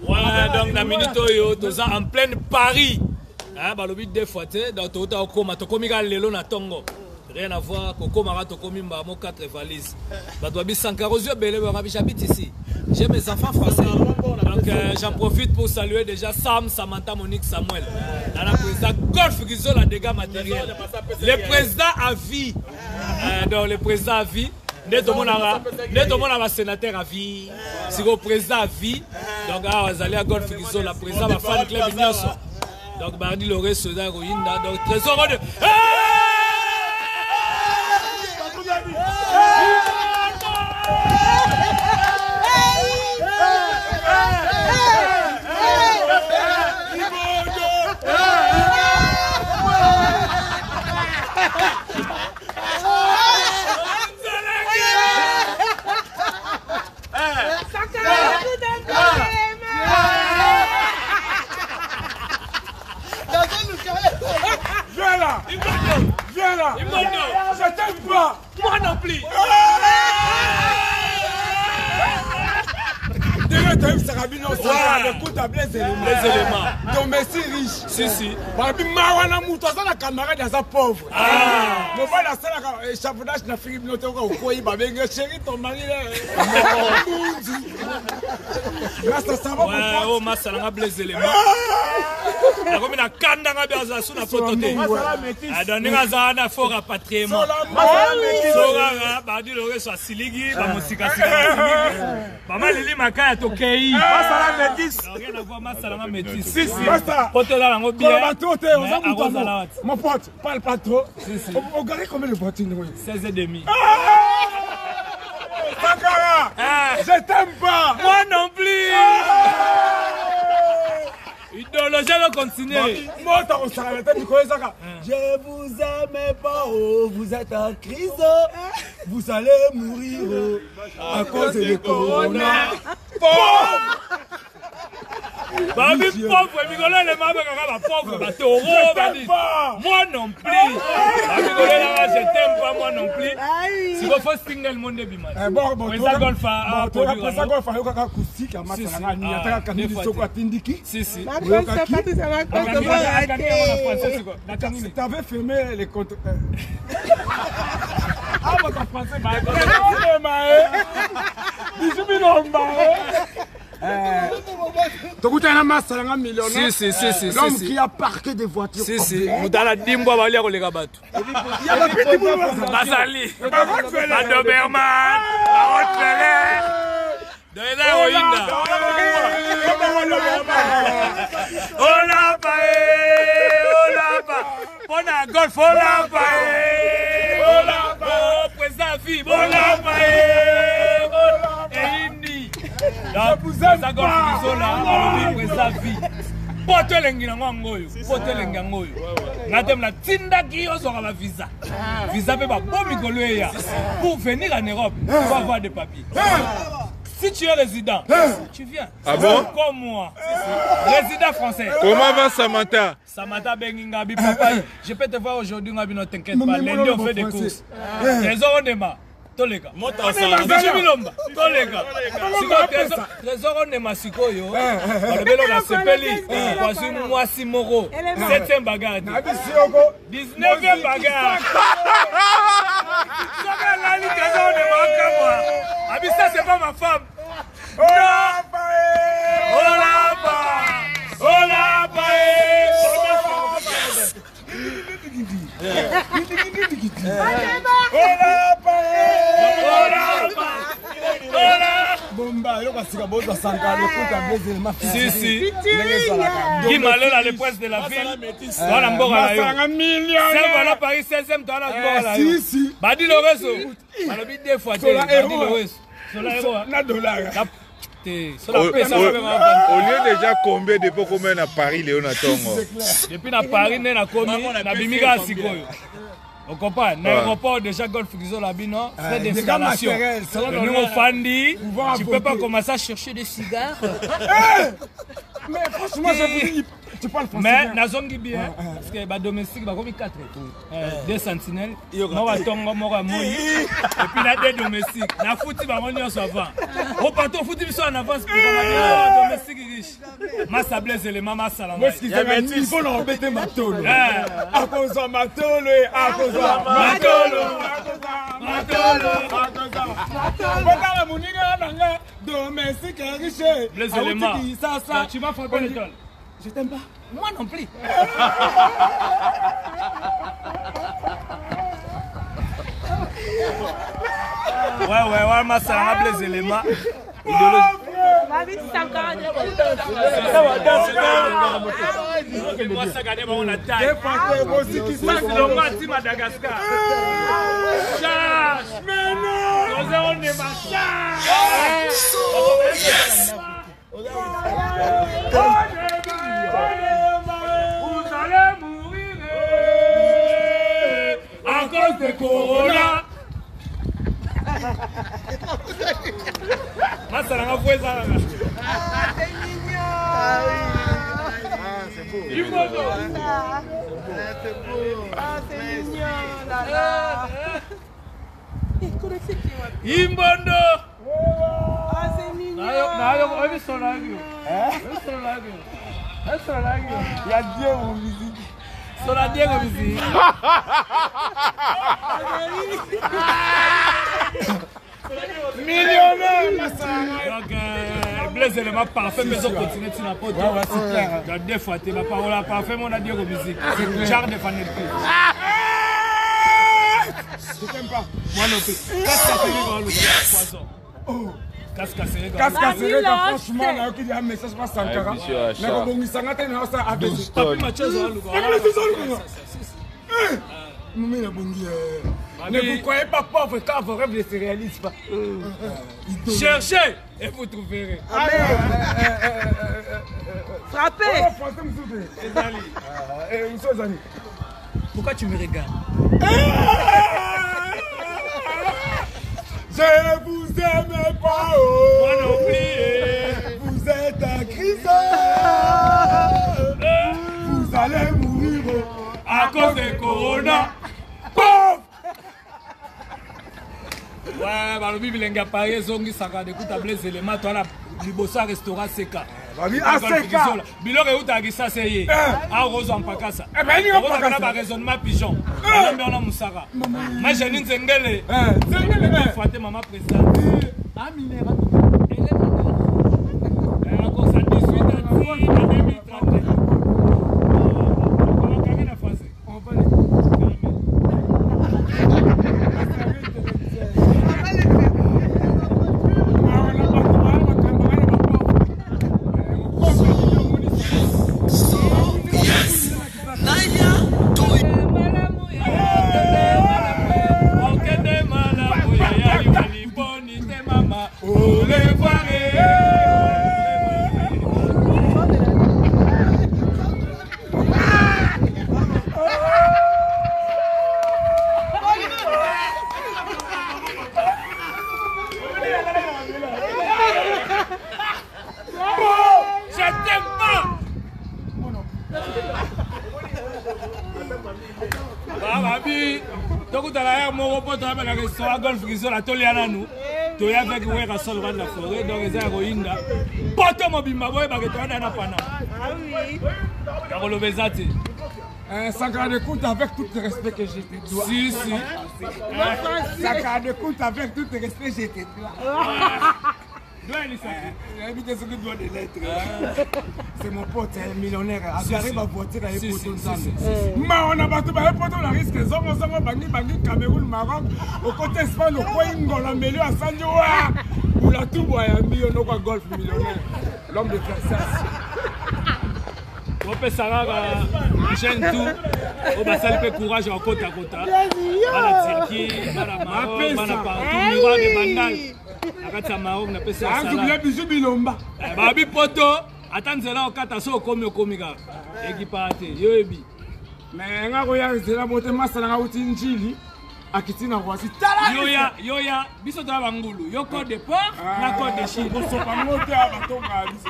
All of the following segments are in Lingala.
Voilà, donc la minute où en pleine Paris. Balobi deux fois, donc tu as comme lelo na tongo. Rien à voir, Coco Marato comme mon 4 valises. Badobi Sankarosio Belé, j'habite ici. J'ai mes enfants français. Donc j'en profite pour saluer déjà Sam, Samantha, Monique, Samuel. Dans la président Golf Guizot, la dégâts matériels. Le président à vie. Donc le président à vie. Dès tout le monde a sénateur à vie. Si le président à vie. Donc vous allez à Golf Guizot, la président va faire le club Ignacio. Donc Bardi Loré, Soda, Royinda. Donc trésor de. Viens là. Je t'aime pas. Moi non plus. Déjà, tu as vu Sarabino, ça écoute à les éléments. Donc, merci riche. Si. Par exemple, Marwana Mouto, ça, la camarade, elle est pauvre. Mon frère, la salle, échafaudage, la fille, notre chéri, ton mari, grâce à ça, va oh, ma salanga les éléments. Comme une kandanga bien sous la photo. A donné un fort rapatriement. Sora, Bardi Loré soit Siligi, Musika Siligi. Maman Lili Maka est ok. Rien à voir, ma salanga métis. Si. Pote là, on bien. Mon pote, parle pas trop. On gagne combien de voitures? 16 et demi. Sankara, je t'aime pas. Moi non plus. Idéologie va continuer. Moi, je vous aime pas, oh, vous êtes en crise, vous allez mourir à cause de corona. Pauvre! Babi pauvre, Migolo le mabe kaka pauvre, ba toro, moi non plus. Migolo là, je t'aime pas, moi non plus. Si vous faites single monde bima. Bon, ça golf à produire. Ça golf à kaka acoustique à matanga ni ataka kanini soko atindiki. Si. Tu avais fermé les comptes. Ah, votre français, bah, Si. L'homme qui a parqué des voitures. Si. Dans la dimbo, va aller les gabats. Basali. La Doberman. La Rottweiler. Bona golf, président vie, je vous aime pas. Pote lengi na ngoyo, pote lengi ngoyo. Ngatem la tinda ki ozora la visa. Visa pe ba bon mikolo ya. Pour venir en Europe, tu vas avoir des papiers. Si tu es résident, tu viens. Ah bon? Comme moi. Résident français. Comment va Samantha? Samantha Bengingabi, papa. Je peux te voir aujourd'hui, ne t'inquiète pas. Lundi, on fait des courses. Trésor Onema. Tolega. Bichimilomba. Tolega. Trésor Onema Sikoyo. Balobelo na Sepeli. Voici moi Simoro. 7e bagarre. 19e bagarre. Ça, c'est pas ma femme. Si. Qui malheur à l'épresse de la ville. Voilà, voilà, Paris 16e, tu as la Si. Badi Loreso. Deux fois. Au lieu déjà combien de fois qu'on mène à Paris, Léon Tongo. Depuis à Paris, on a commis, on a bimiga à Sikoyo. On comprend, l'aéroport déjà Golf Guizot là, non? Frais d'installation. Le nouveau Fandi, tu peux pas commencer à chercher des cigares. Mais franchement, Tu parles français. Mais nazongi bien parce que ba domestique ba komi 4 deux sentinelles moi tongo moi moi et puis la deux domestiques na fouti ba moni on avant au partout fouti biso en avance pour ba domestique riche ma sablez élément ma salama moi ce qui est il faut l'embêter matolo à cause de matolo à cause de matolo la moninga nanga domestique riche les éléments ça tu m'as frappé l'étoile. Je t'aime pas. Moi non plus. ouais, ma ça a les éléments. Moi ça gagne on la taille. C'est Madagascar. Chasse. Mais non. On est ma chasse. Vous allez mourir à cause de Corona. Ma ça n'a pas ça. C'est mignon. C'est beau. C'est mignon. Là. Imbondo. C'est mignon. Il y a Dieu en musique. Millionnaire. Donc, Blaise élément parfait, mais on continue sur la pote. C'est clair. Donc, des fois, tu vas parler parfait, mais on a dit aux musique. Genre de fanel. Je t'aime pas. Moi non plus. Poison. Cascasseré, franchement, là, il y a un message pas Sankara. Mais bon, il s'en a tenu à ça avec Papi Mathieu ne vous croyez pas pauvre quand vos rêves ne se réalisent pas. Cherchez et vous trouverez. Frappez. Pourquoi tu me regardes? Je vous aime pas. Moi non plus. Vous êtes un crise. Vous allez mourir à cause de Corona. Ouais, bah le bible lenga paye zongi saka de kuta Blaise élément toi la libosa restaurant seka. Biloko eutagisa seye. A rose en pakasa. Eh ben ni en pakasa. Ba raisonnement pigeon. Nambe ona musaka. Ma jeune nzengele. Nzengele. Fouate maman présidente. A minera. Elle a commencé 18 ans 2030. On va gagner la phase. On va les golf qui la toliana nous to ya avec ouais rasol de la forêt donc ils ont roinda poto mobimba boy ba que toi na pana ah oui car le bezati Sankara de compte avec tout le respect que je te dois. Si Sankara de compte avec tout le respect que je te dois. C'est mon pote, millionnaire. J'arrive à voter avec les potos. Mais on a battu les potos, on risque de Bangi, Cameroun, Maroc, au côté Espagne, au coin de la Mélio à Sanjoa. Pour la tout, il y a un golf millionnaire. L'homme de Versace. On peut savoir chaîne tout, on va saluer courage en côte à côte. À la Turquie, à la Maroc, à la partout, miroir de Bandal. Akati Maroc na pesa sala. Angu bisu bilomba. Babi poto, atanzela okata so okomi okomika. Ekipate, yoebi. Mais nga koya zela bote masala nga uti njili. Akitina kwasi tala. Yoya, biso to bangulu. Yo code de port, na code de Chine. Ko sopa ngote abatonga biso.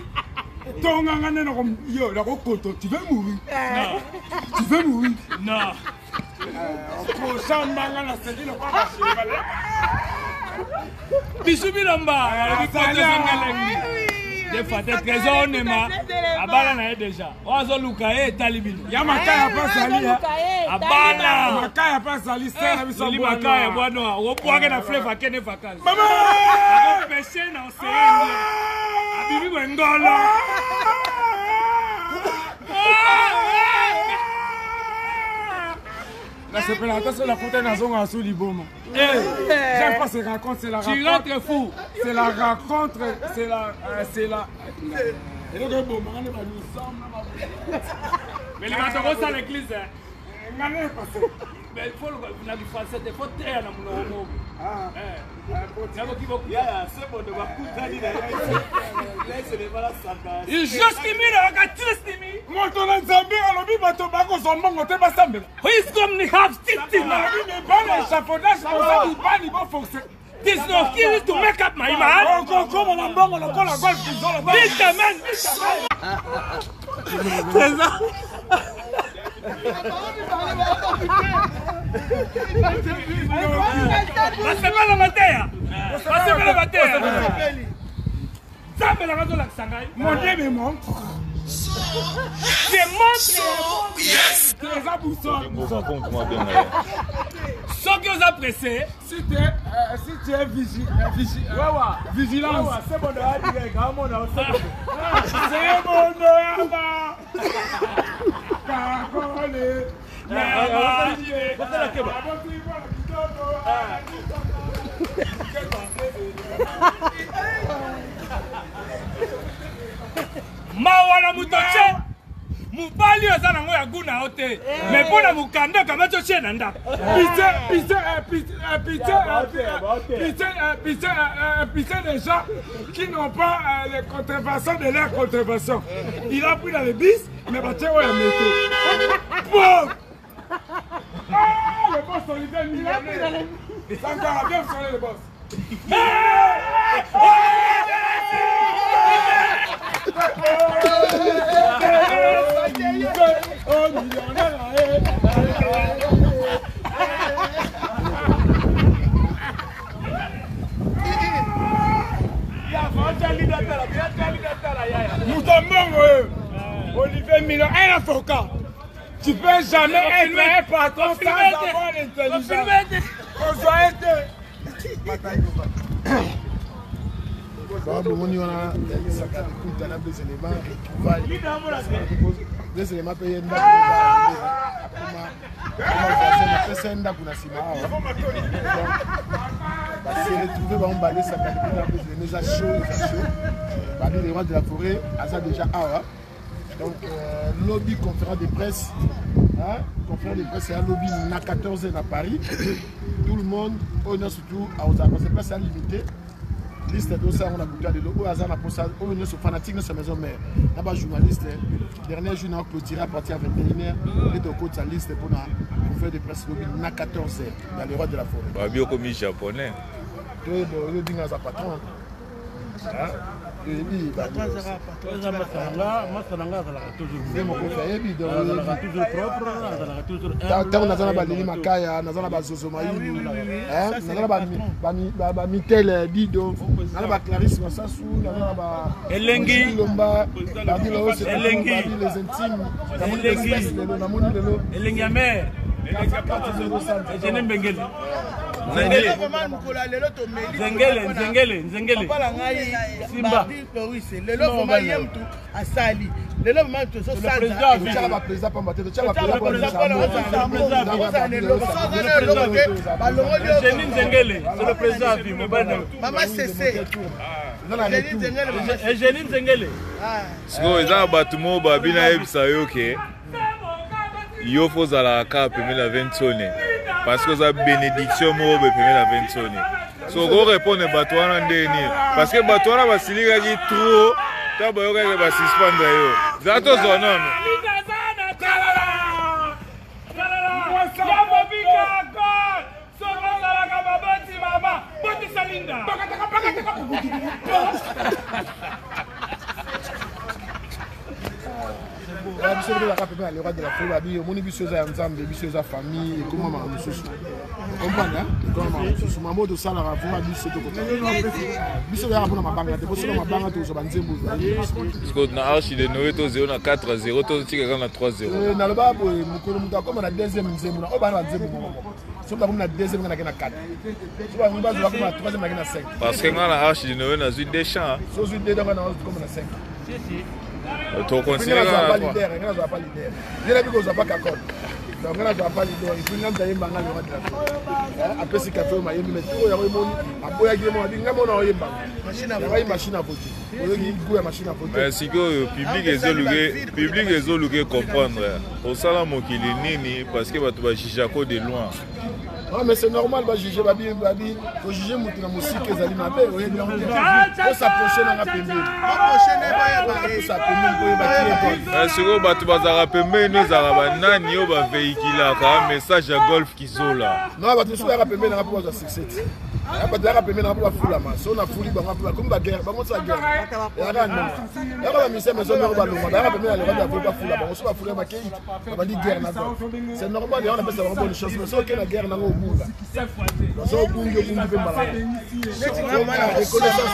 Tonganga nena comme yo, la koto, tu veux mourir? Non. Tu veux mourir? Non. Kochambanga na sedi le pas chez Bisubi lamba, le pote zangalengi. Des fois, t'es trésor nema. Abala na déjà. Oazo lukae talibino. Ya makaya pas sali. Abala. Makaya pas sali, c'est la mission. Li makaya bwana. Oboage na fleva kene vacances. Maman! Ako pêcher na océan. Abibi wengolo. La séparation, la fontaine à Zonga sous Libomo. J'aime pas ces racontes, c'est la Tu raconte. rentres fou. C'est la raconte, c'est la. Et donc, bon, on est pas nous sommes. Mais les gars, ça l'église. On est passé. Mais il faut la français, il faut taire na muno. Ah. Il juste mi na ka triste mi. Moto na Nzambe alobi bato bako zombongo te basambela. Who is come ni have still na. Alobi me bana échafaudage pour ça ni bani bo forcer. This no skill to make up my man. Comment na mbongo lokola golf kizolo. This man. C'est ça. Basema la mateya. Basema la mateya. Zambe la razo la sangai. Mon Dieu me montre. C'est mon Yes. C'est ça pour ça. Ce que vous appréciez. Si tu es vigilance. C'est bon de Mawana mutoche. Mubali oza nango ya guna ote. Mais pona mukanda kamacho chena nda. Pitié des gens qui n'ont pas les contrefaçons de leur contrefaçon. Il a pris dans les bis, mais bah tiens, ouais, métaux. Bon! Ah, le boss Olivier millionnaire. Sankara, bien sur le boss. Oh, millionnaire. Olivier Milo, un avocat. Tu peux jamais être un patron sans avoir l'intelligence. On doit être. les rois de la forêt, Asa déjà Awa. Donc, lobby conférence de presse. Conférence de presse, c'est un lobby à 14h à Paris. Tout le monde, on a surtout à Osa. Parce que c'est limité. Liste de ça, on a goûté de l'eau. Asa n'a pas ça. On est sur fanatique de sa maison mère. Là-bas, journaliste. Dernier jour, on a clôturé à partir de 21h. Et donc, sa liste pour faire des presse lobby à 14h dans les rois de la forêt. Babio comme japonais. Le dingue à sa patron. Simba. Lelo vraiment yem tout asali. Lelo vraiment tout ça ça. Le président pas battre. C'est le président vie Maman Cessé. Eugénie Nzengele. Siko eza batumo babina ebisa yoke. Yo faut la ka pemela 20 sonne parce que ça bénédiction mo be pemela 20 sonne. So go répondre batwana ndeni parce que batwana basilika ki trop ta boyoka ke ba suspendre yo. Zato zonon. biso la rappeler à l'Europe de la folie babi moni biso za nzambe biso za famille et comment ma mususu comprendre comment ma mususu mamo de ça la ravoir biso to ko biso ya rapona mabanga te biso mabanga to zo banzembo parce que na archi de Noé to 0 na 4-0 to tika na 3-0 na le babo mukolo muta comme na deuxième nzembo na obana nzembo so ba na deuxième na 4 so ba mba zo ba na troisième na 5 parce que na archi de Noé na des champs so zo de dans na comme na 5 to considérer na pas leader na zo pas leader dira bi ko zo pas kakon donc na zo pas leader il faut ngam yemba ngam yo de après si café ma yemba to ya moni aboya gemo abi ngam na yemba machine à voter oyoki goût ya machine à voter mais si que public ezoluke comprendre au sala mokili nini parce que bato ba jijako de loin. Non mais c'est normal ba juger babi faut juger mutu na musique ezali na be oyebi faut s'approcher na pembe faut s'approcher ko ba tié siko bato bazaka pembe no zaka banani yo ba véhiculaka message ya golf kizola non bato so ya pembe na po za succès bato ya pembe na po ba fulama so na fuli ba ngapula comme ba guerre ba mo sa guerre ya ka non ya ba mise mais so na ba longa ba pembe na le ba ba fula ba so ba fula ba kei ba di guerre na c'est normal on appelle ça une bonne chose mais so que la guerre na go bunga so bunga bunga pe mbala reconnaissance